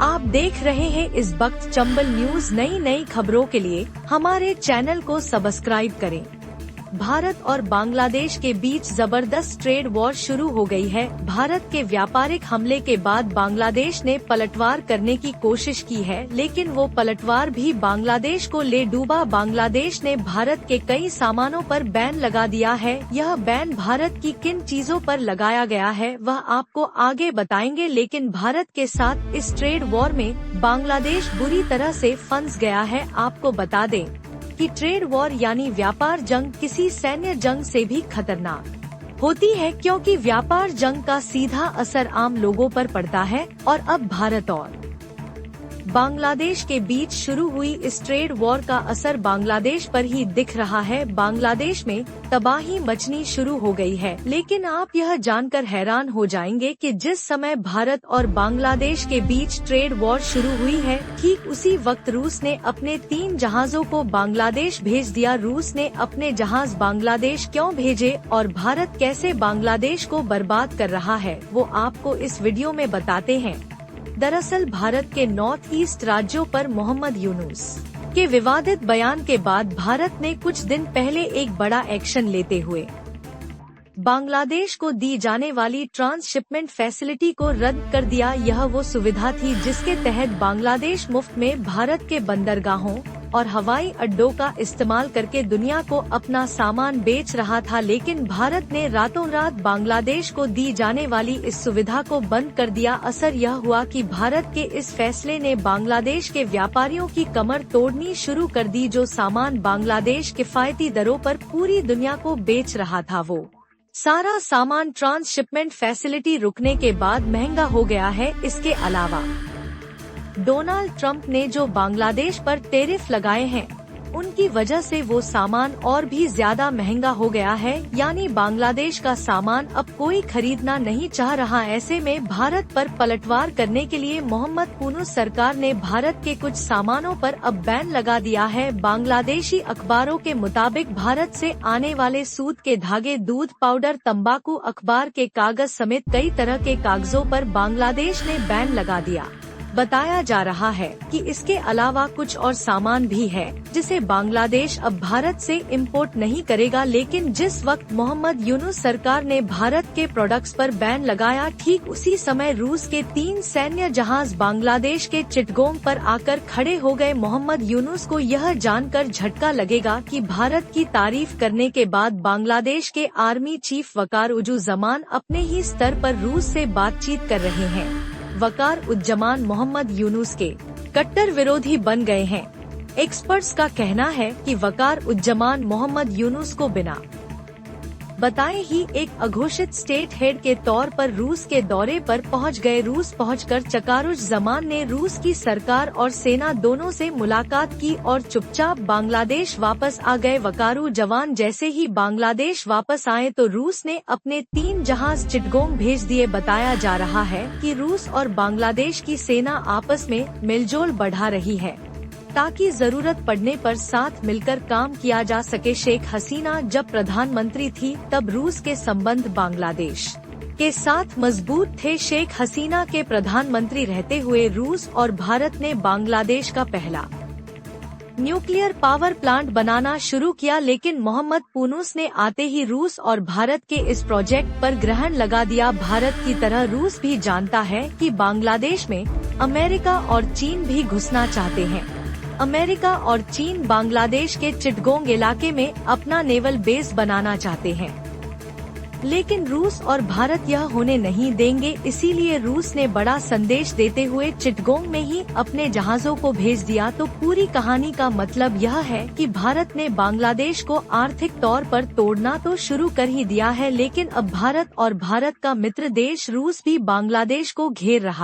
आप देख रहे हैं इस वक्त चंबल न्यूज। नई खबरों के लिए हमारे चैनल को सब्सक्राइब करें। भारत और बांग्लादेश के बीच जबरदस्त ट्रेड वॉर शुरू हो गई है। भारत के व्यापारिक हमले के बाद बांग्लादेश ने पलटवार करने की कोशिश की है, लेकिन वो पलटवार भी बांग्लादेश को ले डूबा। बांग्लादेश ने भारत के कई सामानों पर बैन लगा दिया है। यह बैन भारत की किन चीजों पर लगाया गया है वह आपको आगे बताएंगे, लेकिन भारत के साथ इस ट्रेड वॉर में बांग्लादेश बुरी तरह से फंस गया है। आपको बता दें कि ट्रेड वॉर यानी व्यापार जंग किसी सैन्य जंग से भी खतरनाक होती है, क्योंकि व्यापार जंग का सीधा असर आम लोगों पर पड़ता है। और अब भारत और बांग्लादेश के बीच शुरू हुई इस ट्रेड वॉर का असर बांग्लादेश पर ही दिख रहा है। बांग्लादेश में तबाही मचनी शुरू हो गई है, लेकिन आप यह जानकर हैरान हो जाएंगे कि जिस समय भारत और बांग्लादेश के बीच ट्रेड वॉर शुरू हुई है, ठीक उसी वक्त रूस ने अपने 3 जहाजों को बांग्लादेश भेज दिया। रूस ने अपने जहाज बांग्लादेश क्यों भेजे और भारत कैसे बांग्लादेश को बर्बाद कर रहा है, वो आपको इस वीडियो में बताते हैं। दरअसल भारत के नॉर्थ ईस्ट राज्यों पर मोहम्मद यूनुस के विवादित बयान के बाद भारत ने कुछ दिन पहले एक बड़ा एक्शन लेते हुए बांग्लादेश को दी जाने वाली ट्रांसशिपमेंट फैसिलिटी को रद्द कर दिया। यह वो सुविधा थी जिसके तहत बांग्लादेश मुफ्त में भारत के बंदरगाहों और हवाई अड्डों का इस्तेमाल करके दुनिया को अपना सामान बेच रहा था, लेकिन भारत ने रातों रात बांग्लादेश को दी जाने वाली इस सुविधा को बंद कर दिया। असर यह हुआ कि भारत के इस फैसले ने बांग्लादेश के व्यापारियों की कमर तोड़नी शुरू कर दी। जो सामान बांग्लादेश किफायती दरों पर पूरी दुनिया को बेच रहा था, वो सारा सामान ट्रांसशिपमेंट फैसिलिटी रुकने के बाद महंगा हो गया है। इसके अलावा डोनाल्ड ट्रंप ने जो बांग्लादेश पर टैरिफ लगाए हैं, उनकी वजह से वो सामान और भी ज्यादा महंगा हो गया है। यानी बांग्लादेश का सामान अब कोई खरीदना नहीं चाह रहा। ऐसे में भारत पर पलटवार करने के लिए मोहम्मद यूनुस सरकार ने भारत के कुछ सामानों पर अब बैन लगा दिया है। बांग्लादेशी अखबारों के मुताबिक भारत से आने वाले सूत के धागे, दूध पाउडर, तंबाकू, अखबार के कागज समेत कई तरह के कागजों पर बांग्लादेश ने बैन लगा दिया। बताया जा रहा है कि इसके अलावा कुछ और सामान भी है जिसे बांग्लादेश अब भारत से इंपोर्ट नहीं करेगा। लेकिन जिस वक्त मोहम्मद यूनुस सरकार ने भारत के प्रोडक्ट्स पर बैन लगाया, ठीक उसी समय रूस के 3 सैन्य जहाज बांग्लादेश के चिटगोंग पर आकर खड़े हो गए। मोहम्मद यूनुस को यह जानकर झटका लगेगा कि भारत की तारीफ करने के बाद बांग्लादेश के आर्मी चीफ वकार उज़्ज़मान अपने ही स्तर पर रूस से बातचीत कर रहे हैं। वकार उज़्ज़मान मोहम्मद यूनुस के कट्टर विरोधी बन गए हैं। एक्सपर्ट्स का कहना है कि वकार उज़्ज़मान मोहम्मद यूनुस को बिना बताए ही एक अघोषित स्टेट हेड के तौर पर रूस के दौरे पर पहुंच गए। रूस पहुंचकर वकारुज़्ज़मान ने रूस की सरकार और सेना दोनों से मुलाकात की और चुपचाप बांग्लादेश वापस आ गए। वकारुज़्ज़मान जैसे ही बांग्लादेश वापस आए तो रूस ने अपने 3 जहाज चिटगोंग भेज दिए। बताया जा रहा है कि रूस और बांग्लादेश की सेना आपस में मिलजोल बढ़ा रही है ताकि जरूरत पड़ने पर साथ मिलकर काम किया जा सके। शेख हसीना जब प्रधानमंत्री थी तब रूस के संबंध बांग्लादेश के साथ मजबूत थे। शेख हसीना के प्रधानमंत्री रहते हुए रूस और भारत ने बांग्लादेश का पहला न्यूक्लियर पावर प्लांट बनाना शुरू किया, लेकिन मोहम्मद यूनुस ने आते ही रूस और भारत के इस प्रोजेक्ट पर ग्रहण लगा दिया। भारत की तरह रूस भी जानता है कि बांग्लादेश में अमेरिका और चीन भी घुसना चाहते हैं। अमेरिका और चीन बांग्लादेश के चिटगोंग इलाके में अपना नेवल बेस बनाना चाहते हैं, लेकिन रूस और भारत यह होने नहीं देंगे। इसीलिए रूस ने बड़ा संदेश देते हुए चिटगोंग में ही अपने जहाजों को भेज दिया। तो पूरी कहानी का मतलब यह है कि भारत ने बांग्लादेश को आर्थिक तौर पर तोड़ना तो शुरू कर ही दिया है, लेकिन अब भारत और भारत का मित्र देश रूस भी बांग्लादेश को घेर रहा